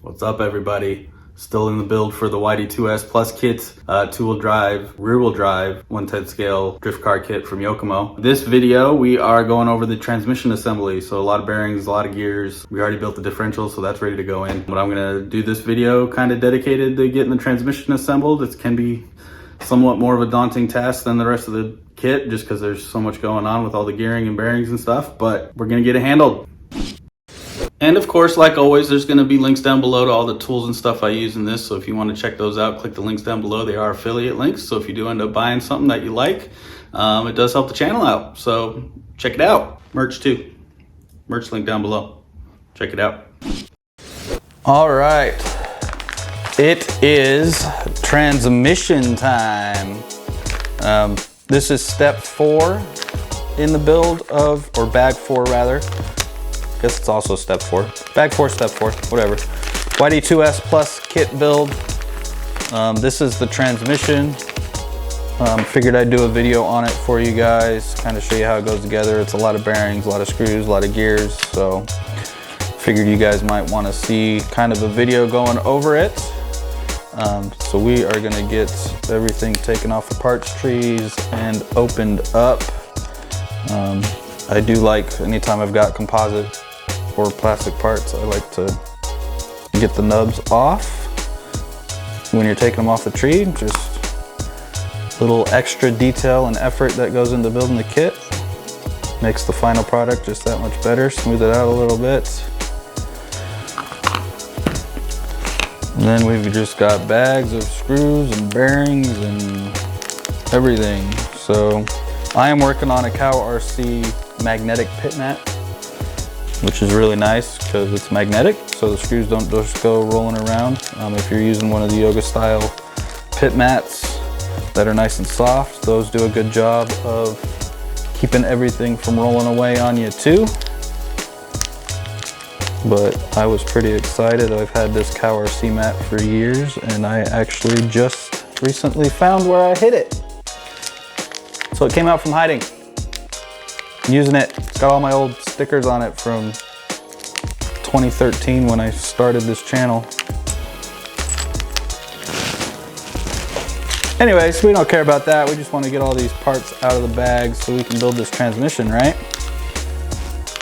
What's up, everybody? Still in the build for the YD-2S Plus kit, two-wheel drive, rear-wheel drive, 1/10 scale drift car kit from Yokomo. This video, we are going over the transmission assembly. So a lot of bearings, a lot of gears. We already built the differential, so that's ready to go in. But I'm gonna do this video kind of dedicated to getting the transmission assembled. It can be somewhat more of a daunting task than the rest of the kit, just because there's so much going on with all the gearing and bearings and stuff, but we're gonna get it handled. And of course, like always, there's going to be links down below to all the tools and stuff I use in this. So if you want to check those out, click the links down below. They are affiliate links. So if you do end up buying something that you like, it does help the channel out. So check it out. Merch too. Merch link down below. Check it out. All right. It is transmission time. This is step 4 in the build of, or bag 4 rather. Guess it's also step 4. Bag 4, step 4, whatever. YD-2S Plus kit build. This is the transmission. Figured I'd do a video on it for you guys, kind of show you how it goes together. It's a lot of bearings, a lot of screws, a lot of gears, so figured you guys might want to see kind of a video going over it. So we are going to get everything taken off the parts trees and opened up. I do like, anytime I've got composite or plastic parts, I like to get the nubs off when you're taking them off the tree. Just a little extra detail and effort that goes into building the kit. Makes the final product just that much better. Smooth it out a little bit. And then we've just got bags of screws and bearings and everything. So I am working on a Yokomo RC magnetic pit mat, which is really nice because it's magnetic, so the screws don't just go rolling around. If you're using one of the yoga style pit mats that are nice and soft, those do a good job of keeping everything from rolling away on you too. But I was pretty excited. I've had this Yokomo RC mat for years, and I actually just recently found where I hid it. So it came out from hiding. I'm using it. It's got all my old stickers on it from 2013 when I started this channel. Anyways, we don't care about that. We just want to get all these parts out of the bag so we can build this transmission, right?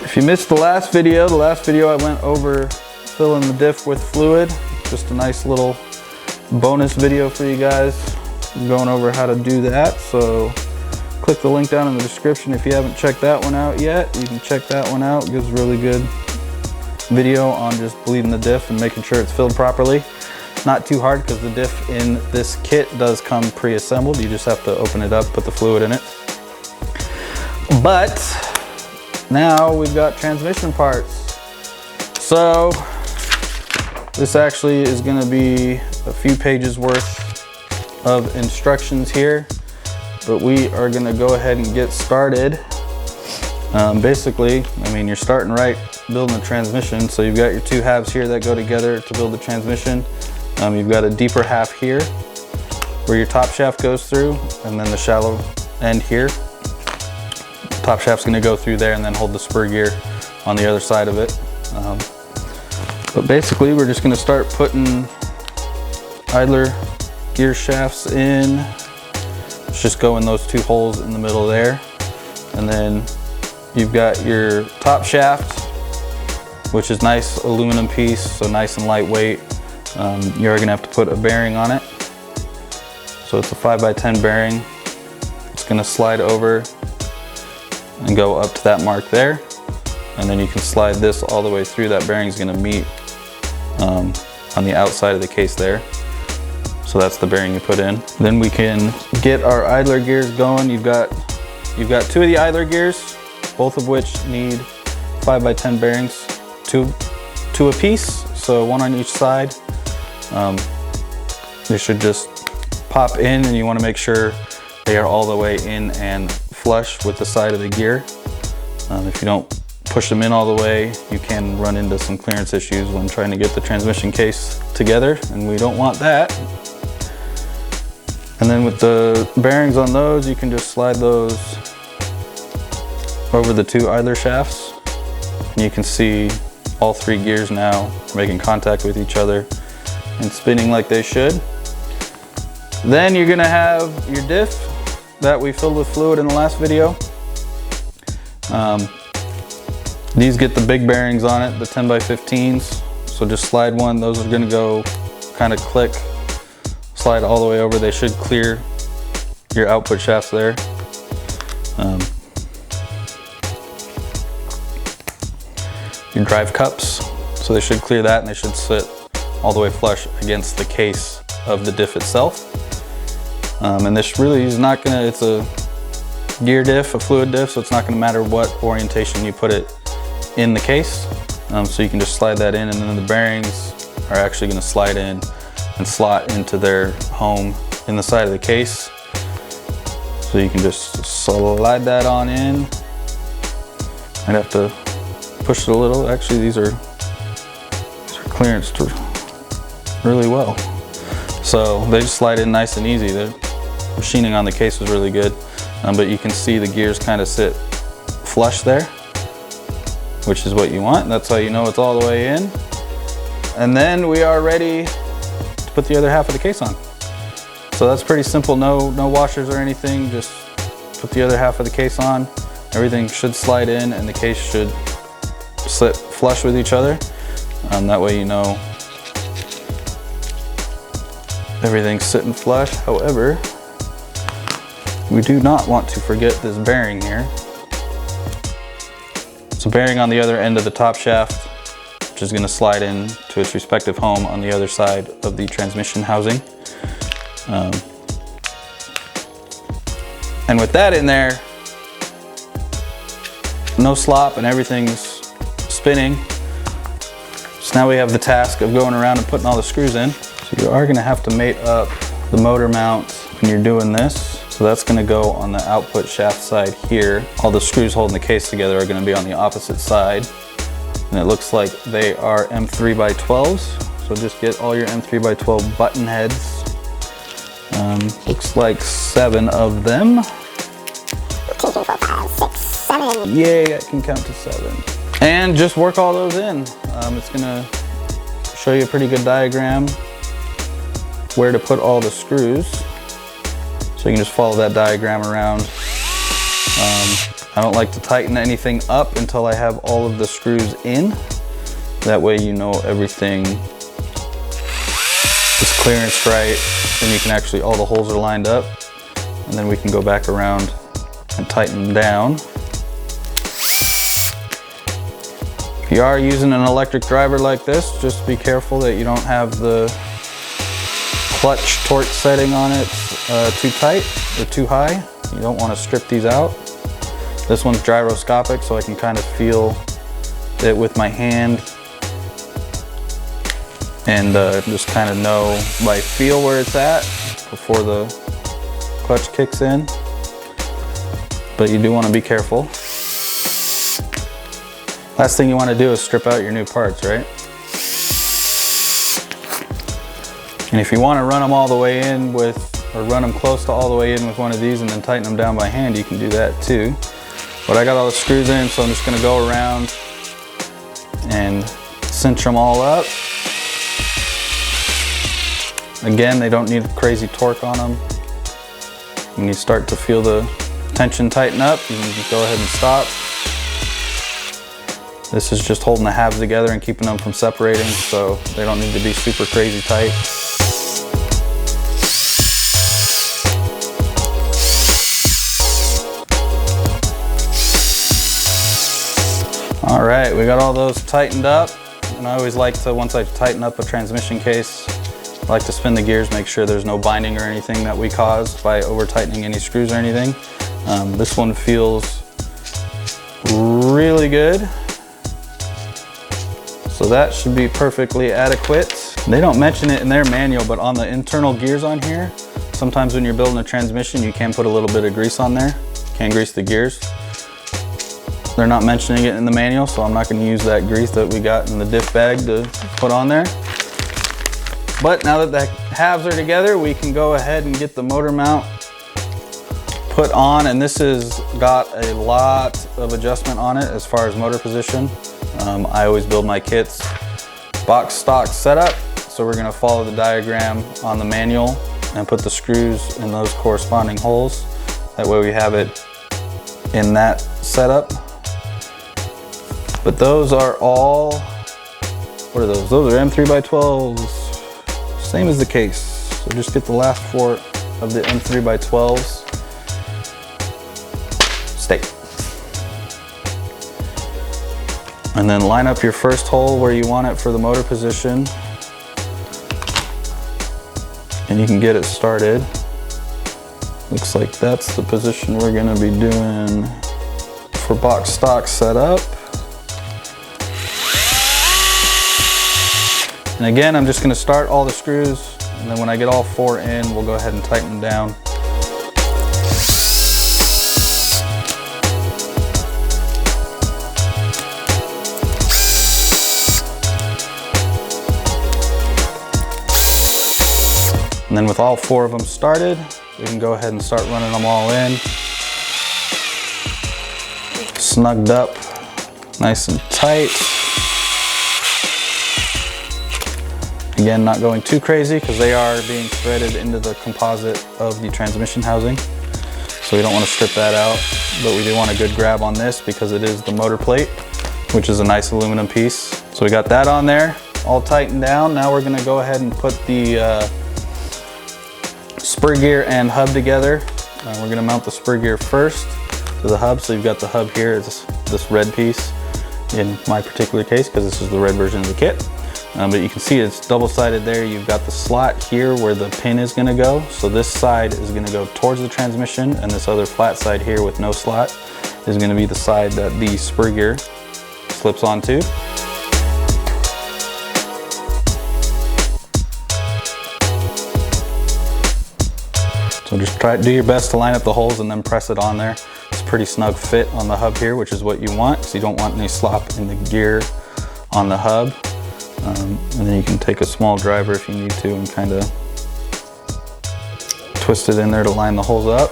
If you missed the last video I went over filling the diff with fluid. Just a nice little bonus video for you guys. I'm going over how to do that. So click the link down in the description if you haven't checked that one out yet. You can check that one out. It gives a really good video on just bleeding the diff and making sure it's filled properly. Not too hard because the diff in this kit does come pre-assembled. You just have to open it up, put the fluid in it. But now we've got transmission parts. So this actually is going to be a few pages worth of instructions here. But we are gonna go ahead and get started. Basically, I mean, you're starting right building the transmission. So you've got your two halves here that go together to build the transmission. You've got a deeper half here where your top shaft goes through, and then the shallow end here. Top shaft's gonna go through there and then hold the spur gear on the other side of it. But basically, we're just gonna start putting idler gear shafts in. Just go in those two holes in the middle there. And then you've got your top shaft, which is nice aluminum piece, so nice and lightweight. You're gonna have to put a bearing on it. So it's a 5x10 bearing. It's gonna slide over and go up to that mark there. And then you can slide this all the way through. That bearing's gonna meet on the outside of the case there. So that's the bearing you put in. Then we can get our idler gears going. You've got 2 of the idler gears, both of which need 5x10 bearings, two a piece, so 1 on each side. They should just pop in, and you want to make sure they are all the way in and flush with the side of the gear. If you don't push them in all the way, you can run into some clearance issues when trying to get the transmission case together, and we don't want that. And then with the bearings on those, you can just slide those over the 2 idler shafts. And you can see all 3 gears now are making contact with each other and spinning like they should. Then you're gonna have your diff that we filled with fluid in the last video. These get the big bearings on it, the 10x15s. So just slide one, those are gonna go kind of click, slide all the way over. They should clear your output shafts there. Your drive cups, so they should clear that and they should sit all the way flush against the case of the diff itself. And this really is not gonna, it's a gear diff, a fluid diff, so it's not gonna matter what orientation you put it in the case. So you can just slide that in, and then the bearings are actually gonna slide in and slot into their home in the side of the case. So you can just slide that on in. I'd have to push it a little. Actually, these are clearanced really well. So they just slide in nice and easy. The machining on the case was really good, but you can see the gears kind of sit flush there, which is what you want. That's how you know it's all the way in. And then we are ready to put the other half of the case on. So that's pretty simple, no washers or anything, just put the other half of the case on. Everything should slide in and the case should sit flush with each other. That way you know everything's sitting flush. However, we do not want to forget this bearing here. It's a bearing on the other end of the top shaft, which is going to slide in to its respective home on the other side of the transmission housing. And with that in there, no slop and everything's spinning. So now we have the task of going around and putting all the screws in. So you are going to have to mate up the motor mount when you're doing this. So that's going to go on the output shaft side here. All the screws holding the case together are going to be on the opposite side. And it looks like they are M3x12s. So just get all your M3x12 button heads. Looks like 7 of them. 2, 3, 4, 5, 6, 7. Yay, I can count to 7. And just work all those in. It's gonna show you a pretty good diagram where to put all the screws. So you can just follow that diagram around. I don't like to tighten anything up until I have all of the screws in. That way you know everything is clearance right. Then you can actually, all the holes are lined up. And then we can go back around and tighten them down. If you are using an electric driver like this, just be careful that you don't have the clutch torque setting on it too tight or too high. You don't want to strip these out. This one's gyroscopic, so I can kind of feel it with my hand and just kind of know by feel where it's at before the clutch kicks in. But you do want to be careful. Last thing you want to do is strip out your new parts, right? And if you want to run them all the way in with, or run them close to all the way in with one of these and then tighten them down by hand, you can do that too. But I got all the screws in, so I'm just going to go around and cinch them all up. Again, they don't need crazy torque on them. When you start to feel the tension tighten up, you can just go ahead and stop. This is just holding the halves together and keeping them from separating, so they don't need to be super crazy tight. All right, we got all those tightened up. And I always like to, once I tighten up a transmission case, I like to spin the gears, make sure there's no binding or anything that we caused by over tightening any screws or anything. This one feels really good. So that should be perfectly adequate. They don't mention it in their manual, but on the internal gears on here, sometimes when you're building a transmission, you can put a little bit of grease on there. Can grease the gears. They're not mentioning it in the manual, so I'm not going to use that grease that we got in the diff bag to put on there. But now that the halves are together, we can go ahead and get the motor mount put on, and this has got a lot of adjustment on it as far as motor position. I always build my kits box stock setup, so we're going to follow the diagram on the manual and put the screws in those corresponding holes. That way we have it in that setup. But those are all, what are those? Those are M3x12s, same as the case. So just get the last 4 of the M3x12s. Stay. And then line up your first hole where you want it for the motor position. And you can get it started. Looks like that's the position we're gonna be doing for box stock setup. And again, I'm just gonna start all the screws, and then when I get all 4 in, we'll go ahead and tighten them down. And then with all 4 of them started, we can go ahead and start running them all in. Snugged up, nice and tight. Again, not going too crazy because they are being threaded into the composite of the transmission housing. So we don't want to strip that out, but we do want a good grab on this because it is the motor plate, which is a nice aluminum piece. So we got that on there, all tightened down. Now we're going to go ahead and put the spur gear and hub together. We're going to mount the spur gear first to the hub. So you've got the hub here, it's this red piece in my particular case because this is the red version of the kit. But you can see it's double-sided there. You've got the slot here where the pin is going to go. So this side is going to go towards the transmission, and this other flat side here with no slot is going to be the side that the spur gear slips onto. So just do your best to line up the holes and then press it on there. It's a pretty snug fit on the hub here, which is what you want, so you don't want any slop in the gear on the hub. And then you can take a small driver if you need to and kind of twist it in there to line the holes up.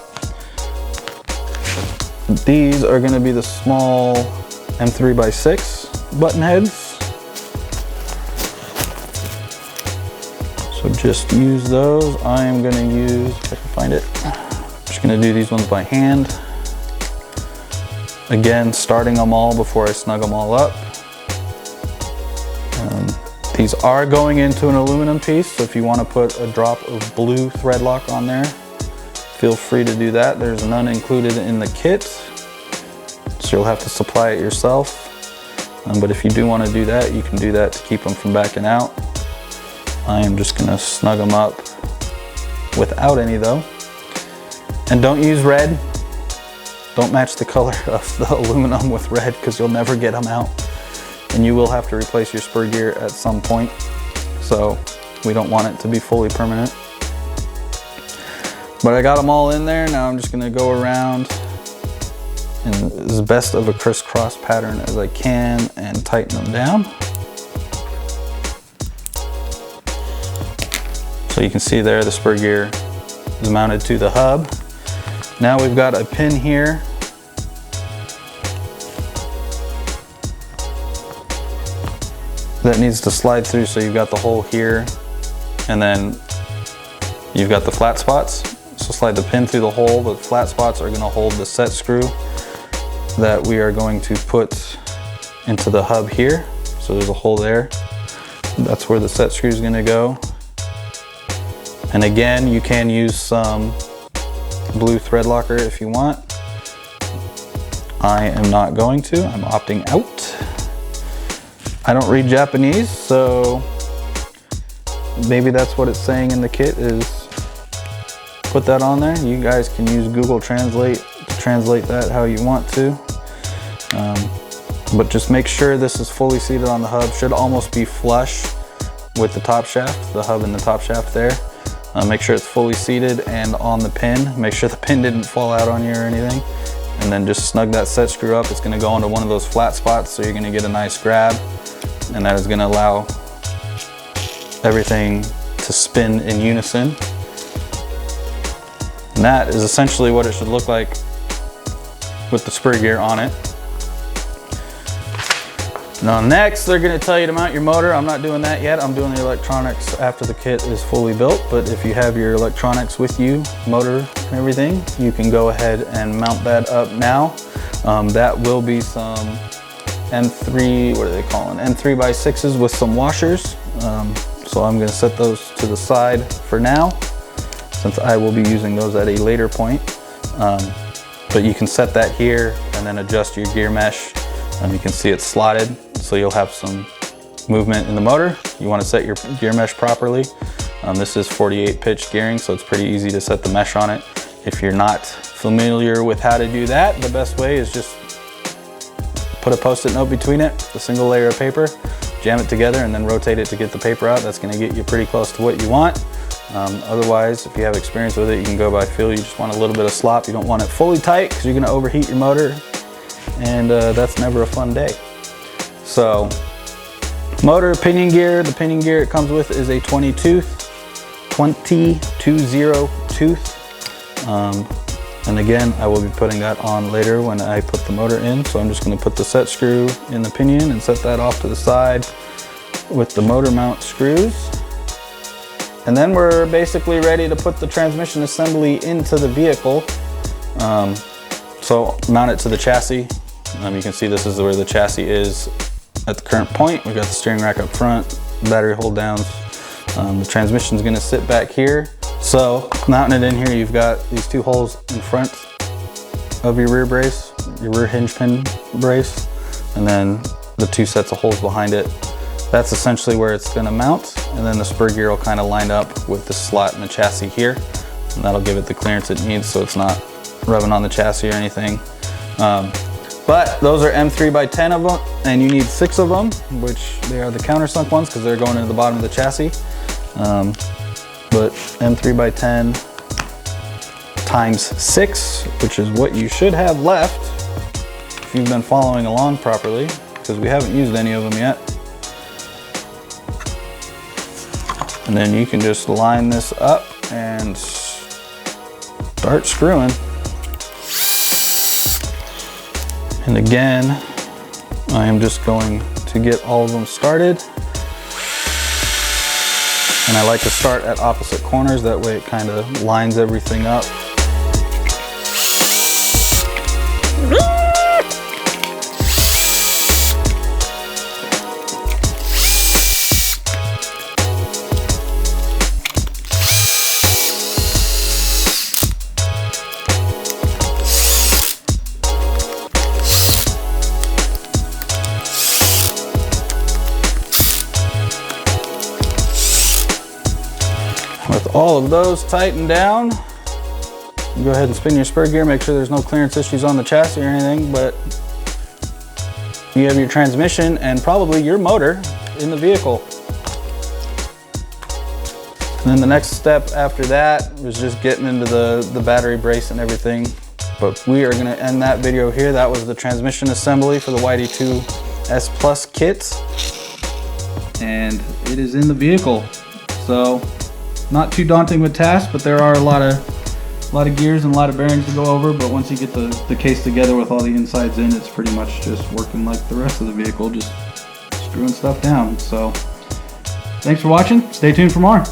These are going to be the small M3x6 button heads. So just use those. I am going to use, if I can find it, just going to do these ones by hand. Again, starting them all before I snug them all up. These are going into an aluminum piece, so if you want to put a drop of blue thread lock on there, feel free to do that. There's none included in the kit, so you'll have to supply it yourself. But if you do want to do that, you can do that to keep them from backing out. I am just going to snug them up without any though. And don't use red. Don't match the color of the aluminum with red because you'll never get them out. And you will have to replace your spur gear at some point. So we don't want it to be fully permanent. But I got them all in there. Now I'm just gonna go around in as best of a crisscross pattern as I can and tighten them down. So you can see there the spur gear is mounted to the hub. Now we've got a pin here that needs to slide through, so you've got the hole here and then you've got the flat spots. So slide the pin through the hole. The flat spots are going to hold the set screw that we are going to put into the hub here. So there's a hole there. That's where the set screw is going to go. And again, you can use some blue thread locker if you want. I am not going to. I'm opting out. I don't read Japanese, so maybe that's what it's saying in the kit is put that on there. You guys can use Google Translate to translate that how you want to. But just make sure this is fully seated on the hub. Should almost be flush with the top shaft, the hub and the top shaft there. Make sure it's fully seated and on the pin. Make sure the pin didn't fall out on you or anything. And then just snug that set screw up. It's gonna go into one of those flat spots, so you're gonna get a nice grab. And that is going to allow everything to spin in unison. And that is essentially what it should look like with the spur gear on it. Now next, they're gonna tell you to mount your motor. I'm not doing that yet. I'm doing the electronics after the kit is fully built. But if you have your electronics with you, motor and everything, you can go ahead and mount that up now. That will be some M3, what are they calling? M3x6s with some washers. So I'm gonna set those to the side for now, since I will be using those at a later point. But you can set that here and then adjust your gear mesh. You can see it's slotted, so you'll have some movement in the motor. You want to set your gear mesh properly. This is 48 pitch gearing, so it's pretty easy to set the mesh on it. If you're not familiar with how to do that, the best way is just put a post-it note between it, a single layer of paper, jam it together, and then rotate it to get the paper out. That's going to get you pretty close to what you want. Otherwise, if you have experience with it, you can go by feel. You just want a little bit of slop. You don't want it fully tight because you're going to overheat your motor, and that's never a fun day. So, motor, pinion gear. The pinion gear it comes with is a 20 tooth. And again, I will be putting that on later when I put the motor in. So I'm just going to put the set screw in the pinion and set that off to the side with the motor mount screws. And then we're basically ready to put the transmission assembly into the vehicle. So mount it to the chassis. You can see this is where the chassis is at the current point. We've got the steering rack up front, battery hold downs. The transmission's gonna sit back here. So mounting it in here, you've got these two holes in front of your rear brace, your rear hinge pin brace, and then the two sets of holes behind it. That's essentially where it's gonna mount, and then the spur gear will kind of line up with the slot in the chassis here, and that'll give it the clearance it needs so it's not rubbing on the chassis or anything. But those are M3x10 of them, and you need 6 of them, which they are the countersunk ones because they're going into the bottom of the chassis. But M3x10 times 6, which is what you should have left if you've been following along properly, because we haven't used any of them yet. And then you can just line this up and start screwing. And again, I am just going to get all of them started. And I like to start at opposite corners, that way it kind of lines everything up. With all of those tightened down, go ahead and spin your spur gear, make sure there's no clearance issues on the chassis or anything, but you have your transmission and probably your motor in the vehicle. And then the next step after that was just getting into the battery brace and everything. But we are gonna end that video here. That was the transmission assembly for the YD-2S Plus kit. And it is in the vehicle. So, not too daunting with tasks, but there are a lot of gears and a lot of bearings to go over. But once you get the case together with all the insides in, it's pretty much just working like the rest of the vehicle, just screwing stuff down. So thanks for watching. Stay tuned for more.